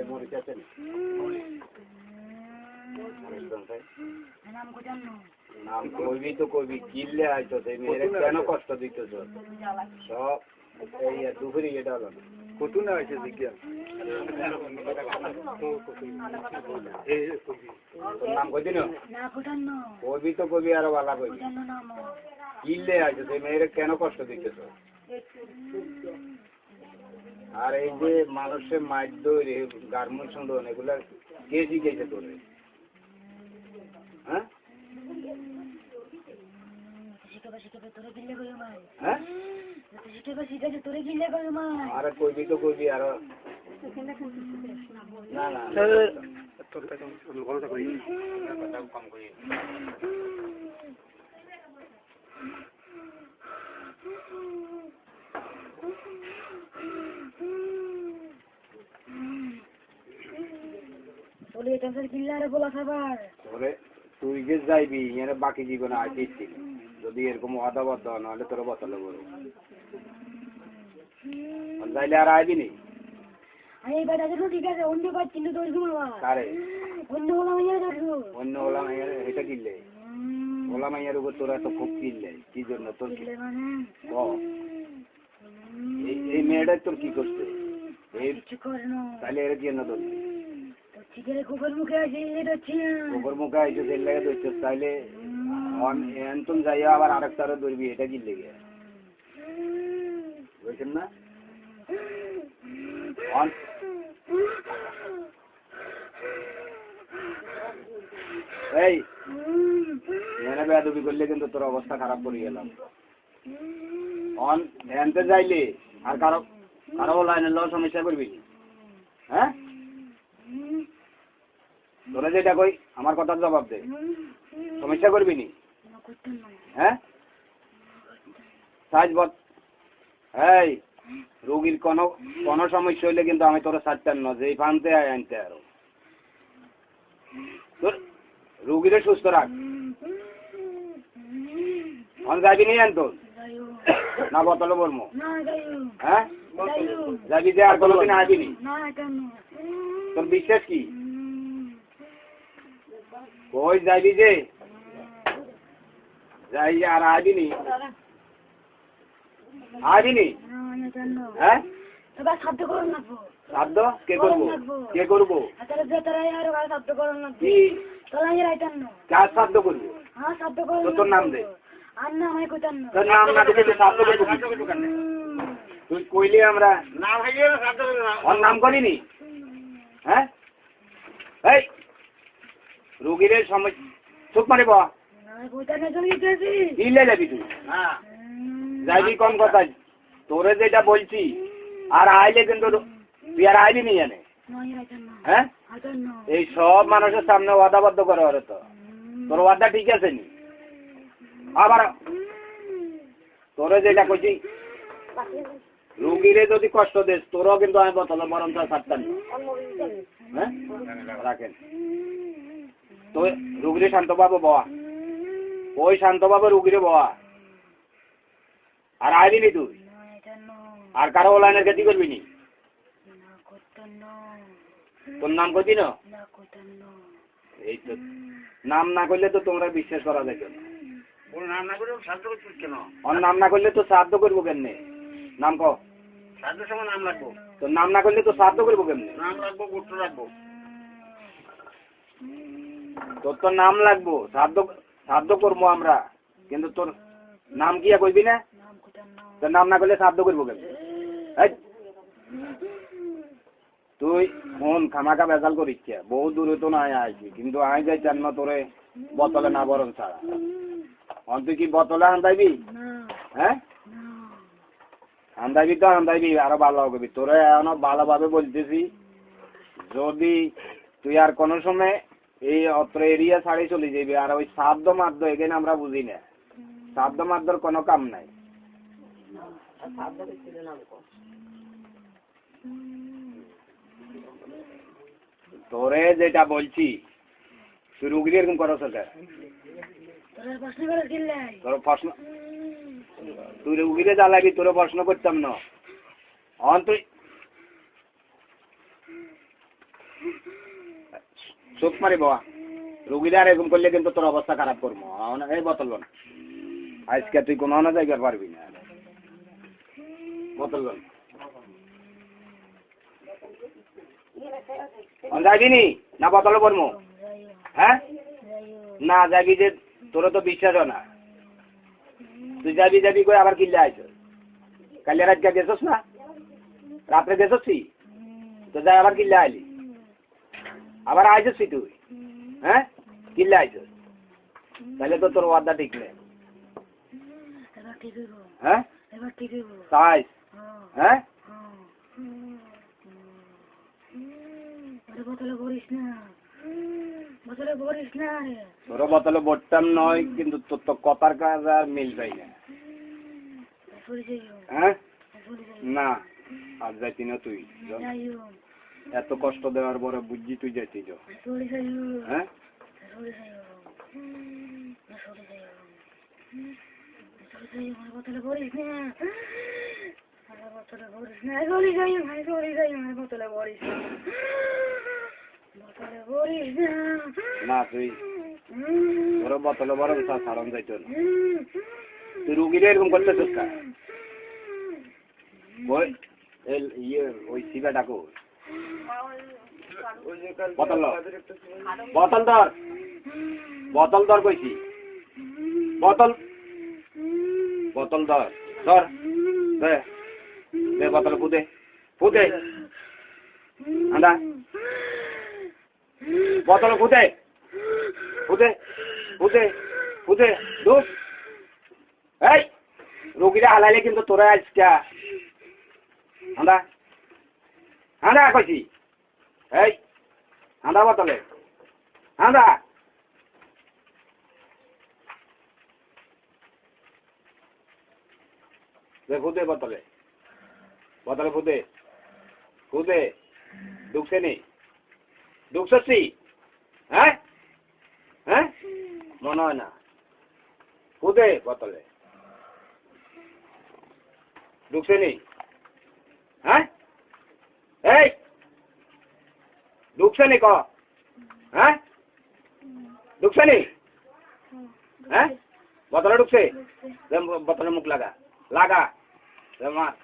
মরিচ আছে নাম কইবি তো কইবি কিনলে হয়তো মেয়েরা কেন কষ্ট দিতেছ সব এই দুপুরে এটা হলো কত না হয়েছে জিজ্ঞাসা নাম কইদিন কইবি তো কইবি আরো ভালো কইবি কিনলে হয়তো মেয়েরা কেন কষ্ট দিতেছ আর এই যে মানুষের মাইদ্য গার্মেন্টস এগুলা কে শিখেছে তোরে হ্যাঁ আরে কইবি তো কইবি আর না না কম করি তুই যে যাইবি এর বাকি জীবনে আসিস যদি এরকম আদাবদ্ধ নাহলে তোর বতলে বড় যাইলে আর আইবি নি অন্য ওলা মাইয়ার এটা কিনলে ওলা মাইয়ার উপর তোরা তো খুব কিনলে কি জন্য তোর এই মেয়েটা তোর কি করছে তাহলে এর জন্য তোর গোবর মুখে আইসে তেল লাগে ধরছে তাইলে এনতুন যাইয়া আবার আরেকটারও ধরবি এটা কি লেগে বুঝছেন না এই মেনে বেয়াদবি করলে কিন্তু তোর অবস্থা খারাপ করে গেলাম এনতে যাইলে আর কারো লাইনের লোক সমস্যা করবি হ্যাঁ তোরা যেটা কই আমার কথার জবাব দে সমস্যা করবি নি হ্যাঁ এই রোগীর কোনো সমস্যা হইলে কিন্তু আমি তোরা ছাড়তাম না যে এই পানতে আনতে আরো তোর রোগীরে সুস্থ রাখ যাবি নি আনতো না বোতলে বলবো হ্যাঁ যাবি যে আর কোনোদিন আসবি নি তোর বিশ্বাস কি কই যাবি যে যাই আর আইবিনি হ্যাঁ শব্দ কে করবো কি কার শব্দ করবো তোর নাম দে তোর নাম না দিলে শব্দ করবো তুই কইলে আমরা ওর নাম করিনি হ্যাঁ এই রোগীর সমস্যা চুপ মারিব দিলে যাবি তুই যাবি কোন কথা তোরে যেটা বলছি আর আইলে কিন্তু তুই আর আইবি নি জানে হ্যাঁ এই সব মানুষের সামনে ওয়াদাবদ্ধ করে ওরে তো তোর ওয়াদা ঠিক আছে নি আবার তোরে যেটা কইছি রোগীরে যদি কষ্ট দিস তোরও কিন্তু আমি বতলে মরণ ছাড়তাম হ্যাঁ রাখেন তো রোগীরে শান্তভাবে বয়া ওই শান্তভাবে রোগীরে বয়া আর আইবি নি তুই আর কারো লাইনের গতি করবি নি তোর নাম কইবি না এই তো নাম না করলে তো তোমরা বিশ্বাস করা যায় কেন ওর নাম না করলে সাধ্য করছিস কেন ওর নাম না করলে তো সাধ্য করবো কেমনে নাম কো সাধ্য সময় নাম রাখবো তোর নাম না করলে তো সাধ্য করবো কেমনে নাম রাখবো গোত্র রাখবো তোর তো নাম লাগবো সাধ্য করবো আমরা কিন্তু তোর নাম কি কইবি না তোর নাম না করলে সাধ্য করবো কেন তুই ফোন খামাকা বেজাল করিস বহু দূরে তো নাই আসবি কিন্তু আমি যাই চান না তোরে বোতলে না বরং ছাড়া তুই কি বোতলে আন্দাইবি হ্যাঁ আন্দাইবি তো আন্দাইবি আরো ভালো হবে তোরে এখনো ভালোভাবে বলতেছি যদি তুই আর কোনো সময় এই অত্র এরিয়া ছাড়ি চলে যাবি আর ওই সাধ্য মাধ্য এখানে আমরা বুঝি না সাধ্য মাধ্যর কোনো কাম নাই তোরে যেটা বলছি তুই রুগী এরকম করো তোর প্রশ্ন তুই রুগীরে জ্বালাবি তোরে প্রশ্ন করতাম না তুই চোখ মারি বাবা রুগীরা আর এরকম করলে কিন্তু তোর অবস্থা খারাপ করবো এই বোতল না আজকে তুই কোনো না জায়গায় পারবি না বোতল যাবি নি না বোতলে পড়বো হ্যাঁ না যাবি যে তোর তো বিশ্বাস না তুই যাবি যাবি করে আবার কিনলে আইস কালি রাত গেছস না রাত্রে গেছসি তো যাই আবার কিনলে আইলি আবার আইসছি তুই হ্যাঁ কিনলে আইসস তাহলে তো তোর ওয়াদা ঠিক নেই হ্যাঁ তাই হ্যাঁ তোর বোতলে বটতাম নয় কিন্তু তোর তো কথার কাজ আর মিল পাই না হ্যাঁ না আর যাইতি না তুই এত কষ্ট দেওয়ার পরে বুঝছি তুই যাইতি হ্যাঁ না তুই তোর বোতলে বড় ছাড়ন যাইতো না তুই রুগীরা এরকম করতে চোখা ওই শিবা ডাকো বোতল বোতল ধর বোতল ধর কইছি বোতল বোতল ধর ধর দে দে বোতল ফুদে ফুদে আন্দা বোতল ফুদে ফুদে ফুদে ফুদে দুধ এই রোগীরা হালাইলে কিন্তু তোরা আজকা আন্দা আন্দা কইছি এই আন্দা বোতলে আন্দা ফুদে বোতলে বোতলে ফুদে ফুদে ঢুকছে নি ঢুকছি হ্যাঁ হ্যাঁ মনে হয় না ফুদে বোতলে ঢুকছে নি হ্যাঁ এই ঢুকছে নি ক হ্যাঁ ঢুকছে নি হ্যাঁ বোতলে ঢুকছে বোতলে মুখ লাগা লাগা